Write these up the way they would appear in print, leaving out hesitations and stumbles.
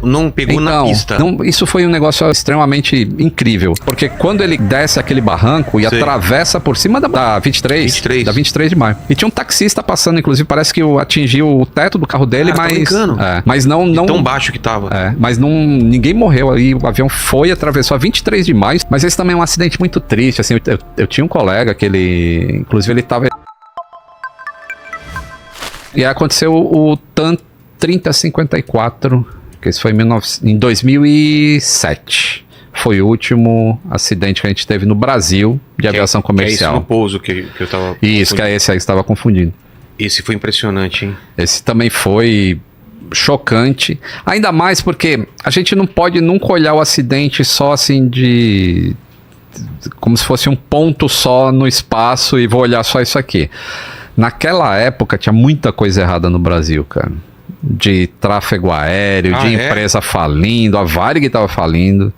Não pegou na pista. Isso foi um negócio extremamente incrível. Porque quando ele desce aquele barranco e atravessa por cima da 23. Da 23 de maio. E tinha um taxista passando, inclusive, parece que atingiu o teto do carro dele, mas não tão baixo que tava. Mas ninguém morreu aí. O avião atravessou a 23 de maio. Mas esse também é um acidente muito triste. Assim, eu tinha um colega que inclusive ele tava. E aí aconteceu o TAN 3054. Que isso foi em 2007. Foi o último acidente que a gente teve no Brasil de aviação comercial. Que é esse no pouso que eu tava... Isso, que é esse aí que você estava confundindo. Esse foi impressionante, hein? Esse também foi chocante. Ainda mais porque a gente não pode nunca olhar o acidente só assim como se fosse um ponto só no espaço e vou olhar só isso aqui. Naquela época tinha muita coisa errada no Brasil, cara. De tráfego aéreo, de empresa falindo, a Varig estava falindo.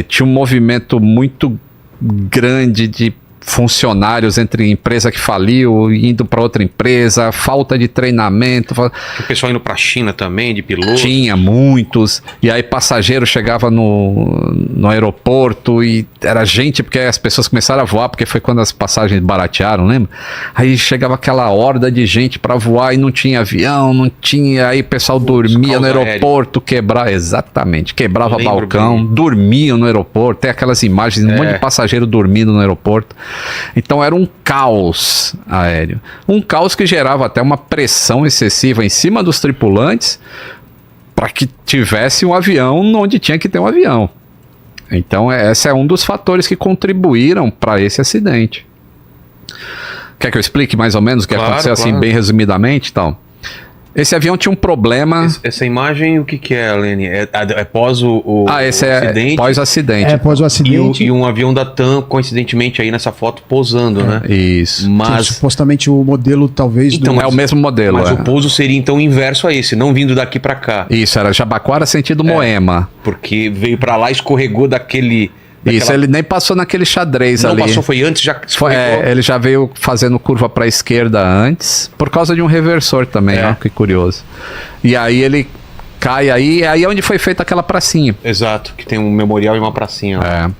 Tinha um movimento muito grande de funcionários entre empresa que faliu, indo para outra empresa, falta de treinamento. O pessoal indo para a China também, de piloto. Tinha muitos, e aí passageiro chegava no aeroporto e era gente, porque as pessoas começaram a voar, porque foi quando as passagens baratearam, lembra? Aí chegava aquela horda de gente para voar e não tinha avião, não tinha, aí o pessoal dormia no aeroporto, quebrava balcão, dormiam no aeroporto, tem aquelas imagens, um monte de passageiro dormindo no aeroporto. Então era um caos aéreo. Um caos que gerava até uma pressão excessiva em cima dos tripulantes para que tivesse um avião onde tinha que ter um avião. Então esse é um dos fatores que contribuíram para esse acidente. Quer que eu explique mais ou menos o que aconteceu assim bem resumidamente? Então, esse avião tinha um problema... Essa imagem, o que é, Lene? É pós o esse acidente? É pós-acidente. É pós o acidente. E um avião da TAM, coincidentemente, aí nessa foto, pousando, né? Isso. Mas supostamente o modelo, talvez... Então, é o mesmo modelo. Mas o pouso seria, então, inverso a esse, não vindo daqui pra cá. Isso, era Jabaquara sentido Moema. Porque veio pra lá, escorregou daquele... Isso, ele nem passou naquele xadrez ali. Não passou, foi antes, já escorregou. Ele já veio fazendo curva para a esquerda antes, por causa de um reversor também, ó, que curioso. E aí ele cai aí é onde foi feita aquela pracinha. Exato, que tem um memorial e uma pracinha lá.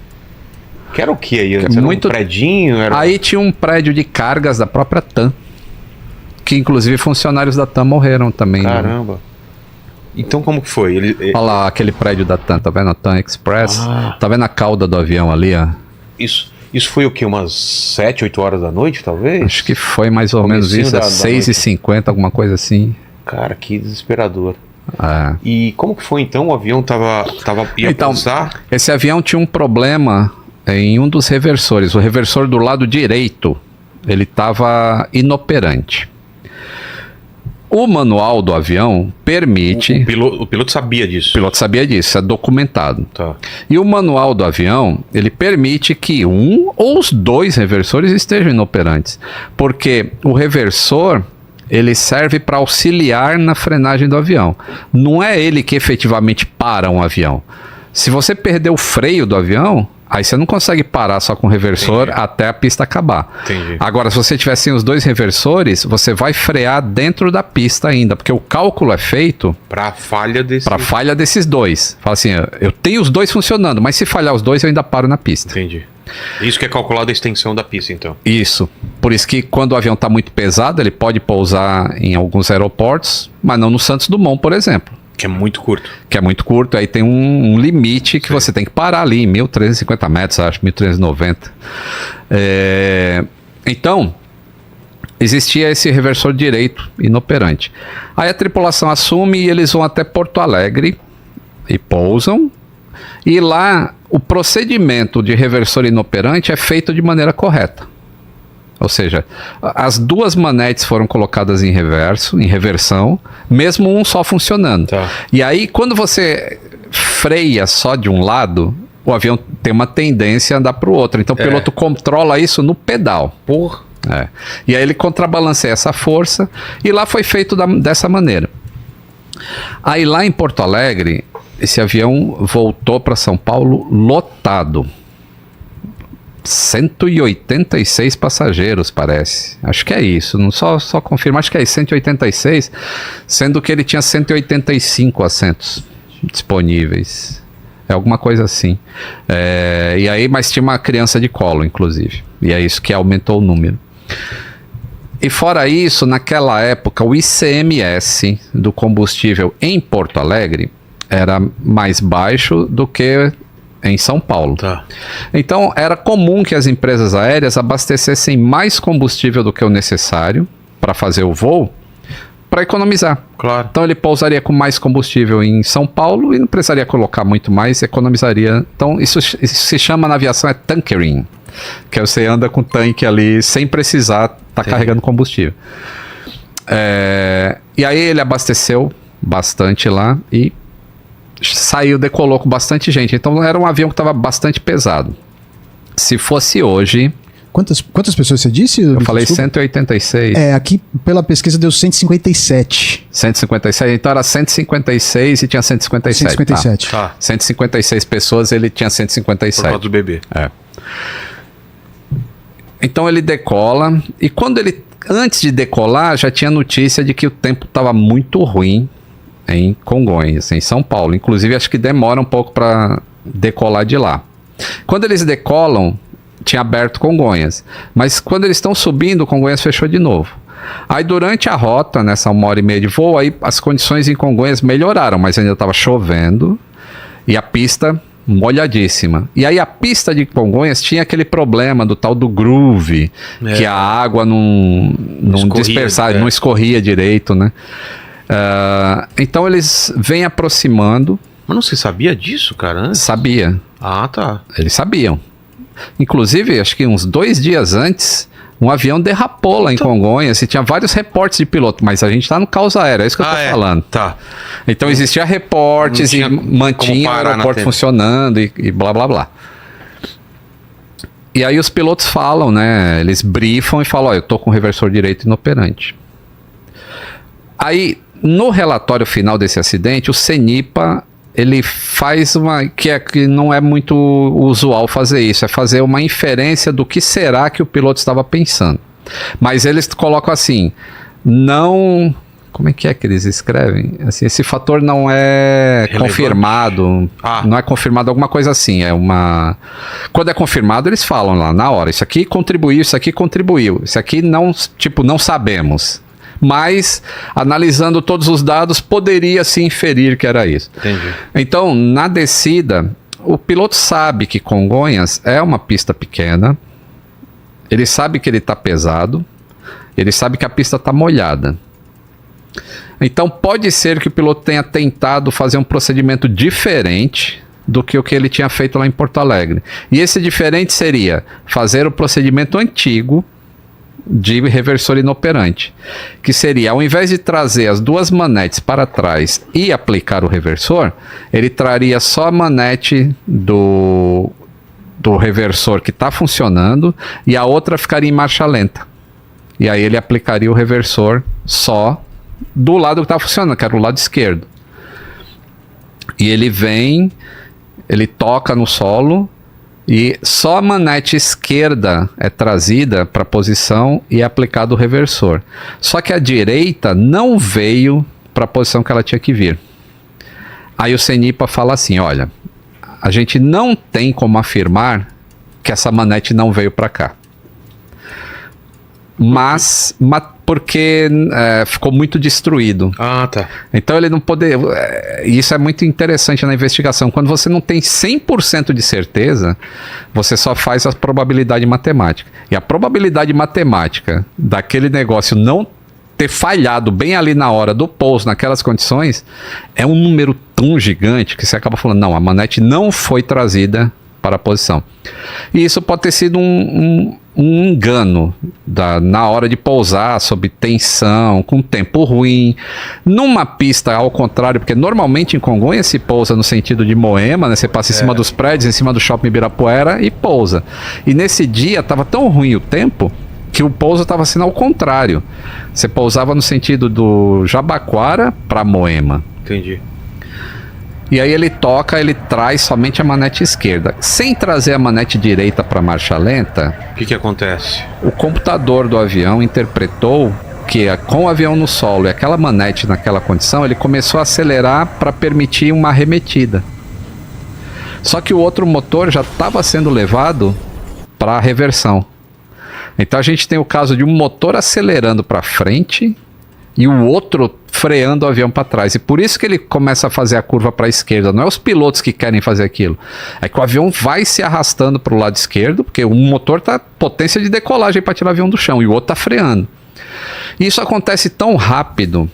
Que era o que aí antes? Era um predinho? Aí tinha um prédio de cargas da própria TAM, que inclusive funcionários da TAM morreram também. Caramba. Né? Então como que foi? Olha lá aquele prédio da TAM, tá vendo a TAM Express? Tá vendo a cauda do avião ali, ó? Isso foi o quê? Umas 7, 8 horas da noite, talvez? Acho que foi mais ou menos isso, 6h50, alguma coisa assim. Cara, que desesperador. E como que foi então? O avião ia pousar? Esse avião tinha um problema em um dos reversores. O reversor do lado direito, ele estava inoperante. O manual do avião permite... O piloto sabia disso. O piloto sabia disso, é documentado. Tá. E o manual do avião, ele permite que um ou os dois reversores estejam inoperantes. Porque o reversor, ele serve para auxiliar na frenagem do avião. Não é ele que efetivamente para um avião. Se você perder o freio do avião... Aí você não consegue parar só com o reversor até a pista acabar. Entendi. Agora, se você tiver sem os dois reversores, você vai frear dentro da pista ainda, porque o cálculo é feito para falha desses dois. Fala assim, eu tenho os dois funcionando, mas se falhar os dois, eu ainda paro na pista. Entendi. Isso que é calculado a extensão da pista, então. Isso. Por isso que quando o avião está muito pesado, ele pode pousar em alguns aeroportos, mas não no Santos Dumont, por exemplo. Que é muito curto. Aí tem um limite que você tem que parar ali, em 1.350 metros, acho, 1.390. Então, existia esse reversor direito inoperante. Aí a tripulação assume e eles vão até Porto Alegre e pousam. E lá, o procedimento de reversor inoperante é feito de maneira correta. Ou seja, as duas manetes foram colocadas em reversão, mesmo um só funcionando. Tá. E aí, quando você freia só de um lado, o avião tem uma tendência a andar para o outro. Então, o piloto controla isso no pedal. E aí ele contrabalanceia essa força, e lá foi feito dessa maneira. Aí lá em Porto Alegre, esse avião voltou para São Paulo lotado. 186 passageiros, parece. Acho que é isso. Não só confirmar, acho que é isso, 186, sendo que ele tinha 185 assentos disponíveis. É alguma coisa assim. E aí, mas tinha uma criança de colo, inclusive. E é isso que aumentou o número. E fora isso, naquela época, o ICMS do combustível em Porto Alegre era mais baixo do que em São Paulo. Tá. Então, era comum que as empresas aéreas abastecessem mais combustível do que o necessário para fazer o voo, para economizar. Claro. Então, ele pousaria com mais combustível em São Paulo e não precisaria colocar muito mais, economizaria. Então, isso se chama na aviação tankering, que é você anda com o tanque ali sem precisar estar carregando combustível. E aí ele abasteceu bastante lá e decolou com bastante gente. Então era um avião que estava bastante pesado. Se fosse hoje... Quantas pessoas você disse? Eu falei 186. Aqui pela pesquisa deu 157. 157, então era 156 e tinha 157. 157. Tá. 156 pessoas, ele tinha 157. Por causa do bebê. Então ele decola, e antes de decolar, já tinha notícia de que o tempo estava muito ruim em Congonhas, em São Paulo. Inclusive, acho que demora um pouco para decolar de lá. Quando eles decolam, tinha aberto Congonhas. Mas quando eles estão subindo, Congonhas fechou de novo. Aí, durante a rota, nessa 1h30 de voo, aí as condições em Congonhas melhoraram, mas ainda estava chovendo e a pista molhadíssima. E aí a pista de Congonhas tinha aquele problema do tal do groove, que a água não dispersava, não escorria direito, né? Então eles vêm aproximando. Mas não se sabia disso, cara? Antes? Sabia. Ah, tá. Eles sabiam. Inclusive, acho que uns 2 dias antes, um avião derrapou lá em Congonhas e tinha vários reportes de piloto, mas a gente tá no caos aéreo, é isso que eu tô falando. Tá. Então existia reportes e mantinha o aeroporto funcionando e blá blá blá. E aí os pilotos falam, né? Eles brifam e falam, eu tô com o reversor direito inoperante. Aí, no relatório final desse acidente, o CENIPA, ele faz que não é muito usual fazer isso, é fazer uma inferência do que será que o piloto estava pensando. Mas eles colocam assim, não... Como é que eles escrevem? Assim, esse fator não é confirmado, não é confirmado, alguma coisa assim, Quando é confirmado, eles falam lá na hora, isso aqui contribuiu, isso aqui não sabemos. Mas, analisando todos os dados, poderia se inferir que era isso. Entendi. Então, na descida, o piloto sabe que Congonhas é uma pista pequena, ele sabe que ele está pesado, ele sabe que a pista está molhada. Então, pode ser que o piloto tenha tentado fazer um procedimento diferente do que o que ele tinha feito lá em Porto Alegre. E esse diferente seria fazer o procedimento antigo de reversor inoperante, que seria, ao invés de trazer as duas manetes para trás e aplicar o reversor, ele traria só a manete do reversor que está funcionando e a outra ficaria em marcha lenta. E aí ele aplicaria o reversor só do lado que está funcionando, que era o lado esquerdo. E ele toca no solo e só a manete esquerda é trazida para a posição e é aplicado o reversor. Só que a direita não veio para a posição que ela tinha que vir. Aí o CENIPA fala assim, olha, a gente não tem como afirmar que essa manete não veio para cá. Mas porque ficou muito destruído. Ah, tá. Então ele não poder... isso é muito interessante na investigação. Quando você não tem 100% de certeza, você só faz a probabilidade matemática. E a probabilidade matemática daquele negócio não ter falhado bem ali na hora do pouso, naquelas condições, é um número tão gigante que você acaba falando, não, a manete não foi trazida para a posição. E isso pode ter sido um engano na hora de pousar, sob tensão, com tempo ruim, numa pista ao contrário, porque normalmente em Congonhas se pousa no sentido de Moema, né? Você passa em cima dos prédios, em cima do shopping Ibirapuera e pousa. E nesse dia estava tão ruim o tempo que o pouso estava sendo ao contrário. Você pousava no sentido do Jabaquara para Moema. Entendi. E aí ele toca, ele traz somente a manete esquerda. Sem trazer a manete direita para marcha lenta, O que acontece? o computador do avião interpretou que com o avião no solo e aquela manete naquela condição, ele começou a acelerar para permitir uma arremetida. Só que o outro motor já estava sendo levado para a reversão. Então a gente tem o caso de um motor acelerando para frente e o outro freando o avião para trás. E por isso que ele começa a fazer a curva para a esquerda. Não é os pilotos que querem fazer aquilo. É que o avião vai se arrastando para o lado esquerdo, porque um motor está potência de decolagem para tirar o avião do chão e o outro está freando. E isso acontece tão rápido.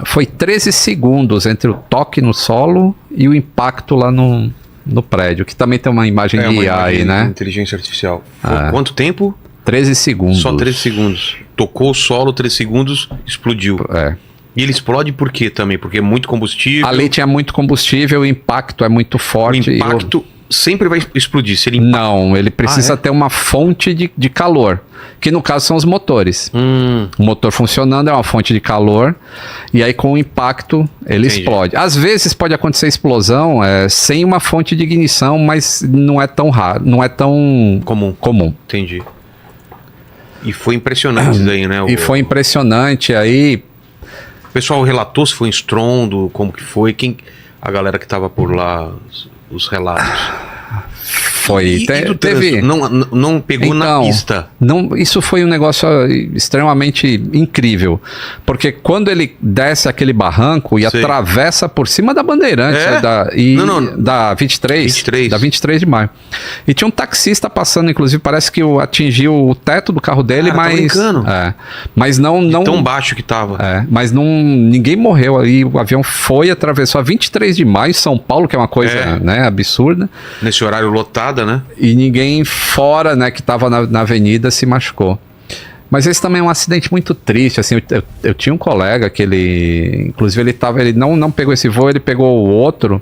Foi 13 segundos entre o toque no solo e o impacto lá no prédio, que também tem uma imagem de IA aí, né? Inteligência artificial. Foi quanto tempo? 13 segundos. Só 13 segundos. Tocou o solo, 13 segundos, explodiu. É. E ele explode por quê também? Porque é muito combustível. Ali tinha muito combustível, o impacto é muito O forte. impacto sempre vai explodir. Se ele Não, ele precisa ter uma fonte de calor, que no caso são os motores. O motor funcionando é uma fonte de calor, e aí com o impacto ele explode. Às vezes pode acontecer explosão sem uma fonte de ignição, mas não é tão raro, não é tão comum. Entendi. E foi impressionante isso daí, né? E foi impressionante, aí... O pessoal relatou se foi um estrondo, como que foi, a galera que tava por lá, os relatos. Foi. Teve. Não pegou na pista. Não, isso foi um negócio extremamente incrível. Porque quando ele desce aquele barranco e atravessa por cima da Bandeirantes, da 23, da 23 de maio. E tinha um taxista passando, inclusive, parece que atingiu o teto do carro dele, mas. Mas não. Tão baixo que tava. Mas ninguém morreu ali. O avião atravessou a 23 de maio, São Paulo, que é uma coisa absurda. Nesse horário lotado. Né? E ninguém fora, né, que estava na avenida se machucou. Mas esse também é um acidente muito triste, assim, eu tinha um colega que inclusive ele não pegou esse voo, ele pegou o outro,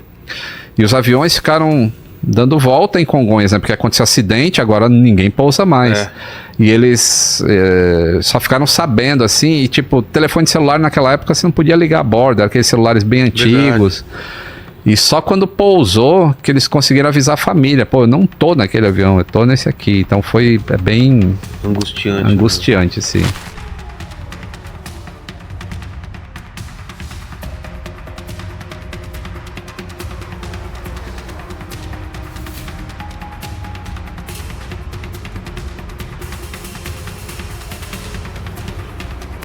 e os aviões ficaram dando volta em Congonhas, né, porque aconteceu acidente, agora ninguém pousa mais. E eles só ficaram sabendo, assim, e tipo, telefone celular naquela época você não podia ligar a bordo, aqueles celulares bem antigos. E só quando pousou que eles conseguiram avisar a família. Pô, eu não tô naquele avião, eu tô nesse aqui. Então foi bem angustiante, sim.